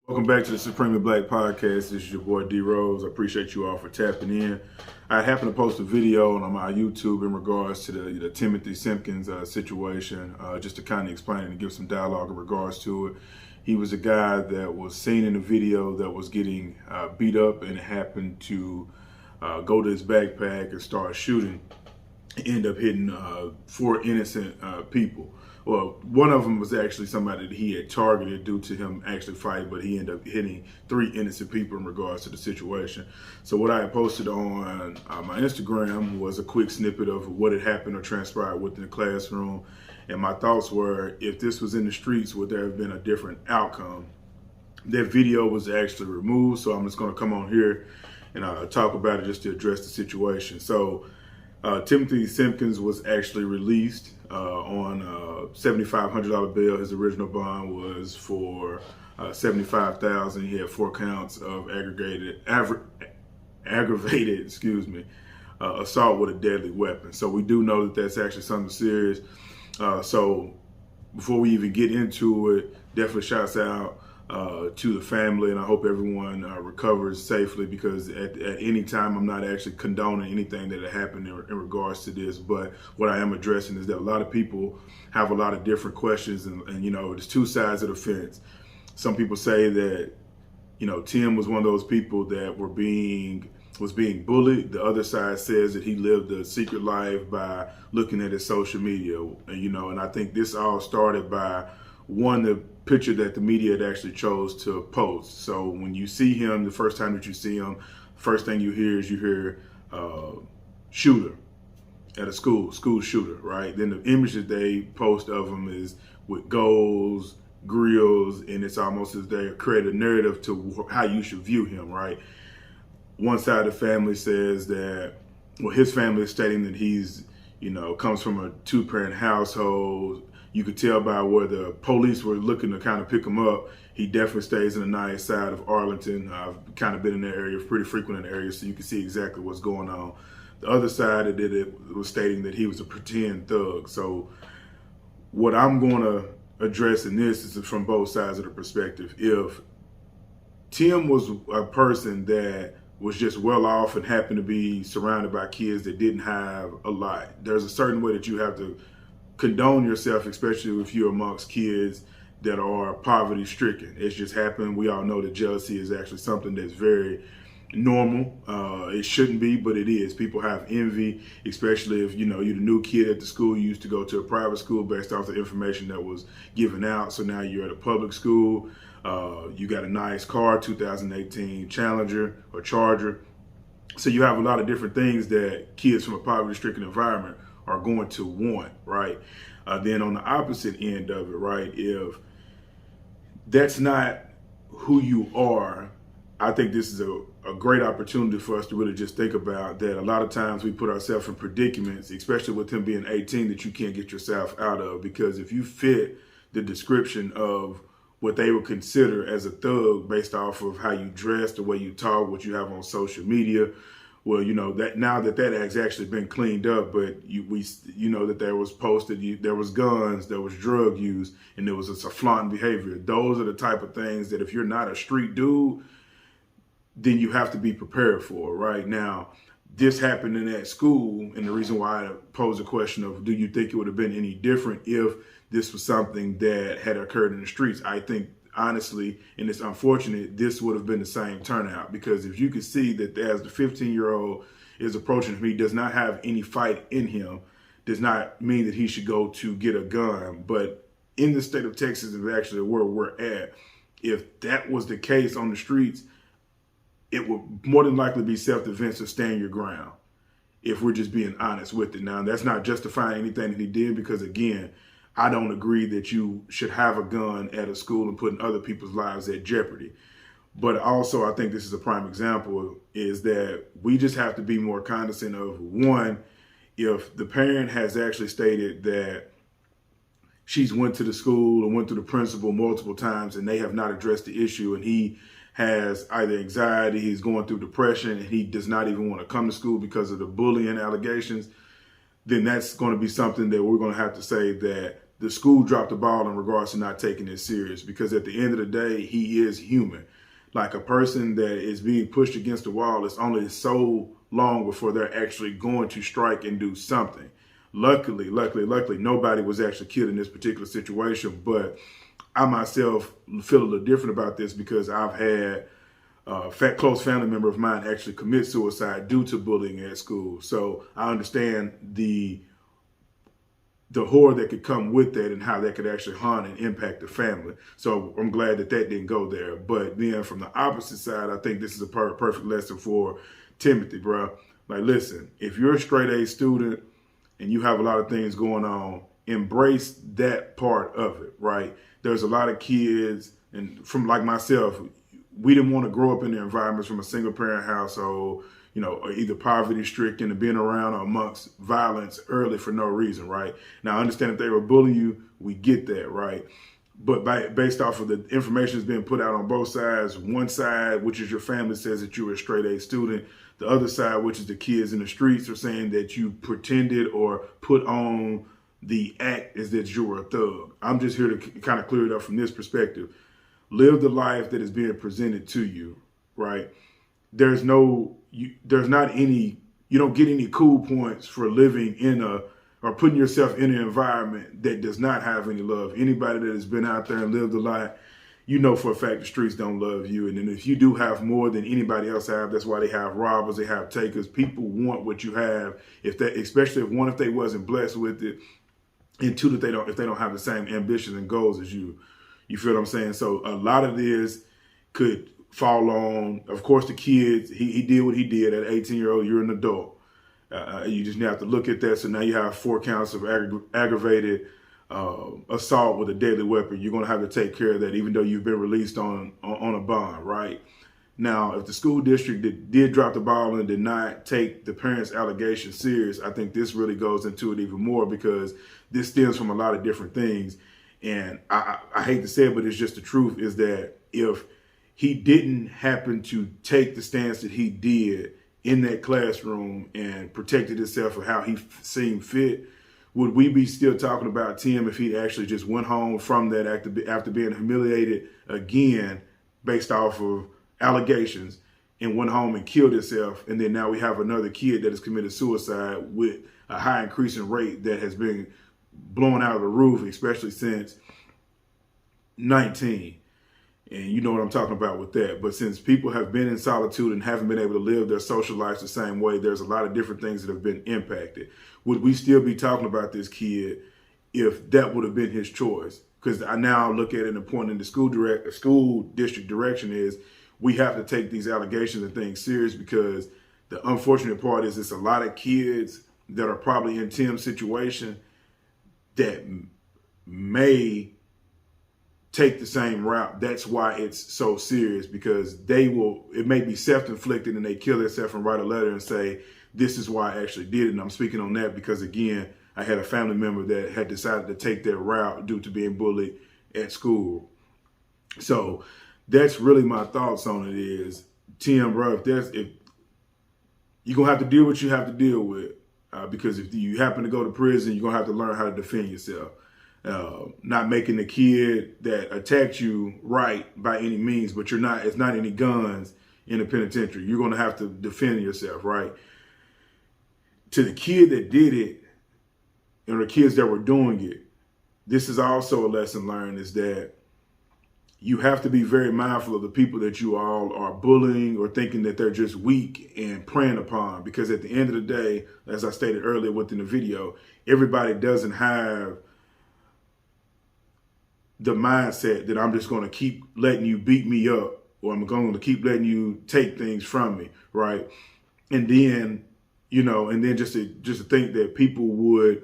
Welcome back to the Supremely Black Podcast. This is your boy D Rose. I appreciate you all for tapping in. I happened to post a video on my YouTube in regards to the Timothy Simpkins situation, just to kind of explain it and give some dialogue in regards to it. He was a guy that was seen in the video that was getting beat up and happened to go to his backpack and start shooting. End up hitting four innocent people. Well, one of them was actually somebody that he had targeted due to him actually fighting, but he ended up hitting three innocent people in regards to the situation. So what I had posted on my Instagram was a quick snippet of what had happened or transpired within the classroom. And my thoughts were, if this was in the streets, would there have been a different outcome? That video was actually removed, so I'm just going to come on here and talk about it just to address the situation. So Timothy Simpkins was actually released on a $7,500 bail. His original bond was for $75,000. He had 4 counts of aggravated, assault with a deadly weapon. So we do know that that's actually something serious. So before we even get into it, definitely shouts out to the family, and I hope everyone recovers safely, because at any time I'm not actually condoning anything that happened in regards to this. But what I am addressing is that a lot of people have a lot of different questions, and you know, there's two sides of the fence. Some people say that, you know, Tim was one of those people that was being bullied. The other side says that he lived a secret life by looking at his social media, and you know, and I think this all started by the picture that the media had actually chose to post. So when you see him, the first time that you see him, first thing you hear shooter at a school shooter, right? Then the image that they post of him is with goals, grills, and it's almost as they create a narrative to how you should view him, right? One side of the family says that, well, his family is stating that he's, you know, comes from a 2-parent household. You could tell by where the police were looking to kind of pick him up. He definitely stays in the nice side of Arlington. I've kind of been in that area, pretty frequent in the area, so you can see exactly what's going on. The other side of it was stating that he was a pretend thug. So what I'm going to address in this is from both sides of the perspective. If Tim was a person that was just well off and happened to be surrounded by kids that didn't have a lot, there's a certain way that you have to condone yourself, especially if you're amongst kids that are poverty stricken. It's just happened. We all know that jealousy is actually something that's very normal. It shouldn't be, but it is. People have envy, especially if, you know, you're the new kid at the school. You used to go to a private school based off the information that was given out. So now you're at a public school. You got a nice car, 2018 Challenger or Charger. So you have a lot of different things that kids from a poverty-stricken environment are going to want, right? Then on the opposite end of it, right, if that's not who you are, I think this is a great opportunity for us to really just think about that. A lot of times we put ourselves in predicaments, especially with him being 18, that you can't get yourself out of, because if you fit the description of what they would consider as a thug based off of how you dress, the way you talk, what you have on social media, well, you know, that now that has actually been cleaned up, but you know that there was posted, there was guns, there was drug use, and there was a flaunting behavior. Those are the type of things that if you're not a street dude, then you have to be prepared for. Right now, this happened in that school, and the reason why I posed the question of, do you think it would have been any different if this was something that had occurred in the streets? I think, honestly, and it's unfortunate, this would have been the same turnout, because if you could see that as the 15-year-old is approaching him, he does not have any fight in him, does not mean that he should go to get a gun. But in the state of Texas, is actually where we're at. If that was the case on the streets, it would more than likely be self-defense or stand your ground, if we're just being honest with it. Now, that's not justifying anything that he did, because again, I don't agree that you should have a gun at a school and putting other people's lives at jeopardy. But also, I think this is a prime example, is that we just have to be more cognizant of, one, if the parent has actually stated that she's went to the school and went to the principal multiple times and they have not addressed the issue, and he has either anxiety, he's going through depression, and he does not even want to come to school because of the bullying allegations, then that's going to be something that we're going to have to say that the school dropped the ball in regards to not taking it serious, because at the end of the day, he is human. Like a person that is being pushed against the wall, it's only so long before they're actually going to strike and do something. Luckily, nobody was actually killed in this particular situation, but I myself feel a little different about this because I've had a close family member of mine actually commit suicide due to bullying at school. So I understand the horror that could come with that and how that could actually harm and impact the family. So I'm glad that didn't go there. But then from the opposite side, I think this is a perfect lesson for Timothy, bro. Like, listen, if you're a straight A student and you have a lot of things going on, embrace that part of it, right? There's a lot of kids, and from like myself, we didn't want to grow up in the environments from a single parent household, or either poverty stricken and being around or amongst violence early for no reason, right? Now, I understand if they were bullying you, we get that, right? But based off of the information that's being put out on both sides, one side, which is your family, says that you were a straight A student. The other side, which is the kids in the streets, are saying that you pretended or put on the act as that you were a thug. I'm just here to kind of clear it up from this perspective. Live the life that is being presented to you, right? You don't get any cool points for living or putting yourself in an environment that does not have any love. Anybody that has been out there and lived a life, for a fact the streets don't love you. And then if you do have more than anybody else have, that's why they have robbers, they have takers. People want what you have, especially if they wasn't blessed with it, and two, if they don't have the same ambitions and goals as you. You feel what I'm saying? So a lot of this could fall on, of course, the kids. He did what he did at 18-year-old. You're an adult. You just have to look at that. So now you have 4 counts of aggravated assault with a deadly weapon. You're going to have to take care of that, even though you've been released on a bond, right? Now, if the school district did drop the ball and did not take the parents' allegations serious, I think this really goes into it even more, because this stems from a lot of different things. And I hate to say it, but it's just the truth, is that if he didn't happen to take the stance that he did in that classroom and protected himself for how he seemed fit, would we be still talking about Tim if he actually just went home from that after being humiliated again based off of allegations, and went home and killed himself? And then now we have another kid that has committed suicide with a high increasing rate that has been blown out of the roof, especially since 19. And you know what I'm talking about with that. But since people have been in solitude and haven't been able to live their social lives the same way, there's a lot of different things that have been impacted. Would we still be talking about this kid if that would have been his choice? Because I now look at it and point in the school district direction is we have to take these allegations and things serious, because the unfortunate part is it's a lot of kids that are probably in Tim's situation that may take the same route. That's why it's so serious, because it may be self-inflicted and they kill themselves and write a letter and say, this is why I actually did it. And I'm speaking on that because, again, I had a family member that had decided to take that route due to being bullied at school. So that's really my thoughts on it is, Tim, bro, if you're going to have to deal with what you have to deal with, because if you happen to go to prison, you're going to have to learn how to defend yourself. Not making the kid that attacked you right by any means, but it's not any guns in the penitentiary. You're going to have to defend yourself, right? To the kid that did it, and the kids that were doing it, this is also a lesson learned, is that you have to be very mindful of the people that you all are bullying or thinking that they're just weak and preying upon. Because at the end of the day, as I stated earlier within the video, everybody doesn't have the mindset that I'm just going to keep letting you beat me up, or I'm going to keep letting you take things from me, right? And then, just to think that people would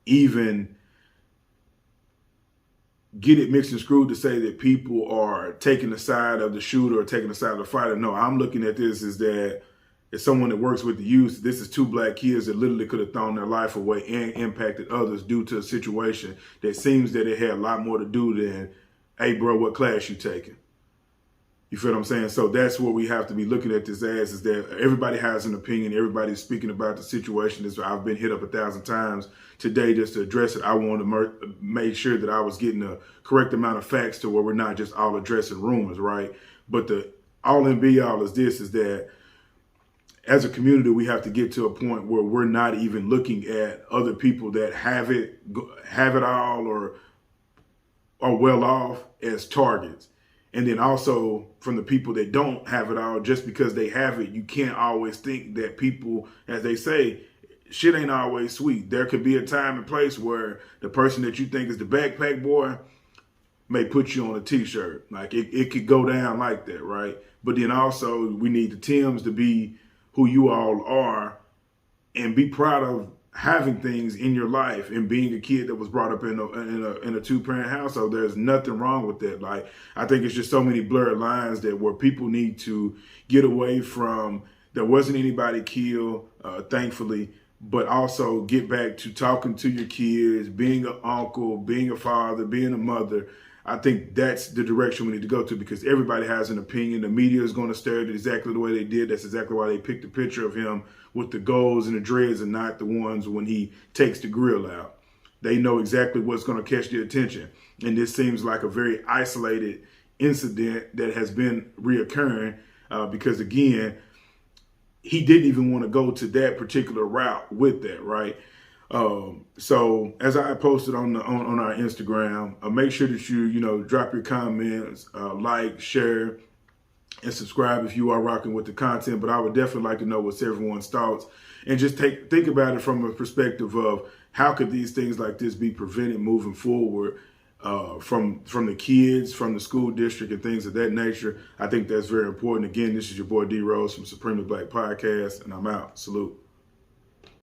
even get it mixed and screwed to say that people are taking the side of the shooter or taking the side of the fighter. No, I'm looking at this as that as someone that works with the youth, this is 2 black kids that literally could have thrown their life away and impacted others due to a situation that seems that it had a lot more to do than, hey, bro, what class you taking? You feel what I'm saying? So that's what we have to be looking at this as, is that everybody has an opinion. Everybody's speaking about the situation. I've been hit up 1,000 times today just to address it. I wanted to make sure that I was getting the correct amount of facts to where we're not just all addressing rumors, right? But the all in be all is this, is that as a community, we have to get to a point where we're not even looking at other people that have it all or are well off as targets. And then also from the people that don't have it all, just because they have it, you can't always think that people, as they say, shit ain't always sweet. There could be a time and place where the person that you think is the backpack boy may put you on a t-shirt. Like it could go down like that, right? But then also we need the Tims to be who you all are and be proud of having things in your life and being a kid that was brought up in a two-parent household. There's nothing wrong with that. Like, I think it's just so many blurred lines that where people need to get away from. There wasn't anybody killed, thankfully, but also get back to talking to your kids, being an uncle, being a father, being a mother. I think that's the direction we need to go to, because everybody has an opinion. The media is going to stare at it exactly the way they did. That's exactly why they picked the picture of him with the goals and the dreads and not the ones when he takes the grill out. They know exactly what's going to catch their attention. And this seems like a very isolated incident that has been reoccurring because, again, he didn't even want to go to that particular route with that, right? So as I posted on our Instagram, make sure that you drop your comments, like, share, and subscribe if you are rocking with the content. But I would definitely like to know what's everyone's thoughts, and just think about it from a perspective of how could these things like this be prevented moving forward from the kids, from the school district, and things of that nature. I think that's very important. Again, this is your boy D Rose from Supremely Black Podcast, and I'm out. Salute.